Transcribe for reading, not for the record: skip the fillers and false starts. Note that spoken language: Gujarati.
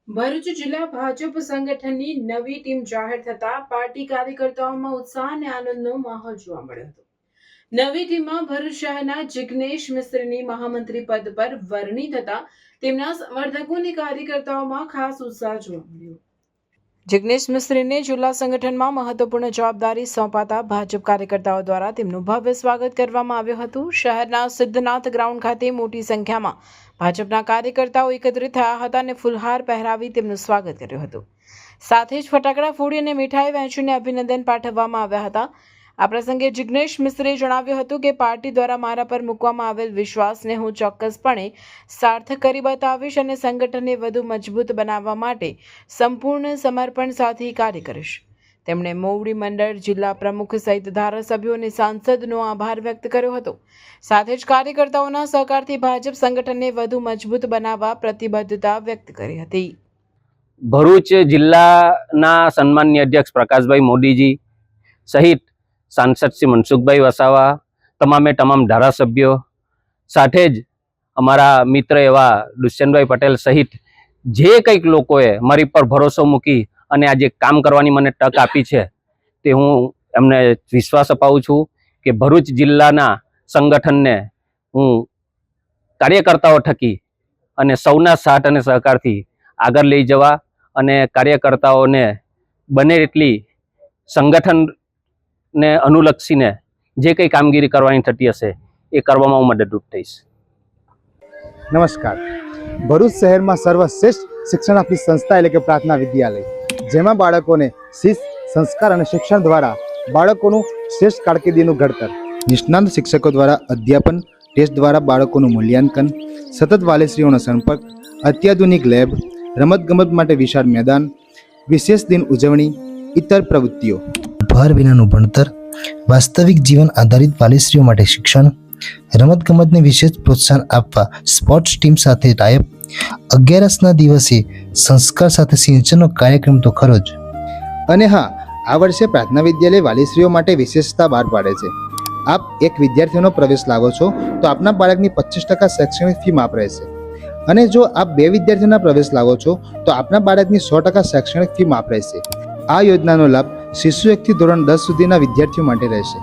ભરૂચ જિલ્લા ભાજપ સંગઠનની નવી ટીમ જાહેર થતા પાર્ટી કાર્યકર્તાઓમાં ઉત્સાહ અને આનંદનો માહોલ જોવા મળ્યો હતો। નવી ટીમમાં ભરૂચ શહેરના જિગ્નેશ મિસ્ત્રીની મહામંત્રી પદ પર વરણી થતા તેમના સમર્થકો અને કાર્યકર્તાઓમાં ખાસ ઉત્સાહ જોવા મળ્યો। જિગ્નેશ મિસ્ત્રીને જિલ્લા સંગઠનમાં મહત્વપૂર્ણ જવાબદારી સોંપાતા ભાજપ કાર્યકર્તાઓ દ્વારા તેમનું ભવ્ય સ્વાગત કરવામાં આવ્યું હતું। શહેરના સિદ્ધનાથ ગ્રાઉન્ડ ખાતે મોટી સંખ્યામાં ભાજપના કાર્યકર્તાઓ એકત્રિત થયા હતા અને ફૂલહાર પહેરાવી તેમનું સ્વાગત કર્યું હતું। સાથે જ ફટાકડા ફોડી અને મીઠાઈ વહેંચીને અભિનંદન પાઠવવામાં આવ્યા હતા। આ પ્રસંગે જિગ્નેશ મિસ્ત્રીએ જણાવ્યું હતું કે પાર્ટી દ્વારા મારા પર મૂકવામાં આવેલ વિશ્વાસને હું ચોક્કસપણે સાર્થક કરી બતાવીશ અને સંગઠનને વધુ મજબૂત બનાવવા માટે સંપૂર્ણ સમર્પણ સાથે કાર્ય કરીશ। તેમણે મોવડી મંડળ જિલ્લા પ્રમુખ સહિત ધારાસભ્યો અને સાંસદનો આભાર વ્યક્ત કર્યો હતો। સાથે જ કાર્યકર્તાઓના સહકારથી ભાજપ સંગઠનને વધુ મજબૂત બનાવવા પ્રતિબદ્ધતા વ્યક્ત કરી હતી। ભરૂચ જિલ્લાના સન્માનીય અધ્યક્ષ પ્રકાશભાઈ મોદીજી સહિત સાંસદ શ્રી મનસુખભાઈ વસાવા, તમામે તમામ ધારાસભ્યો, સાથે જ અમારા મિત્ર એવા દુષ્યંતભાઈ પટેલ સહિત જે કંઈક લોકોએ મારી પર ભરોસો મૂકી અને આજે કામ કરવાની મને તક આપી છે તે હું એમને વિશ્વાસ અપાવું છું કે ભરૂચ જિલ્લાના સંગઠનને હું કાર્યકર્તાઓ થકી અને સૌના સાથ અને સહકારથી આગળ લઈ જવા અને કાર્યકર્તાઓને બને એટલી સંગઠનને અનુલક્ષીને જે કંઈ કામગીરી કરવાની થતી હશે એ કરવામાં હું મદદરૂપ થઈશ। નમસ્કાર। ભરૂચ શહેરમાં સર્વશ્રેષ્ઠ શિક્ષણ આપતી સંસ્થા એટલે કે પ્રાર્થના વિદ્યાલય, જેમાં બાળકોને શિસ્ત, સંસ્કાર અને શિક્ષણ દ્વારા બાળકોનું શ્રેષ્ઠ કારકિર્દીનું ઘડતર, નિષ્ણાત શિક્ષકો દ્વારા અધ્યાપન, ટેસ્ટ દ્વારા બાળકોનું મૂલ્યાંકન, સતત વાલીશ્રીઓનો સંપર્ક, અત્યાધુનિક લેબ, રમતગમત માટે વિશાળ મેદાન, વિશેષ દિન ઉજવણી, ઇતર પ્રવૃત્તિઓ, ભાર વિનાનું ભણતર, વાસ્તવિક જીવન આધારિત વાલીશ્રીઓ માટે શિક્ષણ, રમતગમતને વિશેષ પ્રોત્સાહન આપવા સ્પોર્ટ્સ ટીમ સાથે ટાઈપ, 11ના દિવસે સંસ્કાર સાથે સિંચનનો કાર્યક્રમ તો ખરો જ। અને હા, આ વર્ષે પ્રાર્થના વિદ્યાલય વાલીશ્રીઓ માટે વિશેષતા બહાર પાડે છે। આપ એક વિદ્યાર્થીનો પ્રવેશ લાવો છો તો આપના બાળકની 25% શૈક્ષણિક ફી માફ રહેશે, અને જો આપ 2 વિદ્યાર્થીઓના પ્રવેશ લાવો છો તો આપના બાળકની 100% શૈક્ષણિક ફી માફ રહેશે। આ યોજનાનો લાભ શિશુ 1 થી ધોરણ 10 સુધીના વિદ્યાર્થીઓ માટે રહેશે।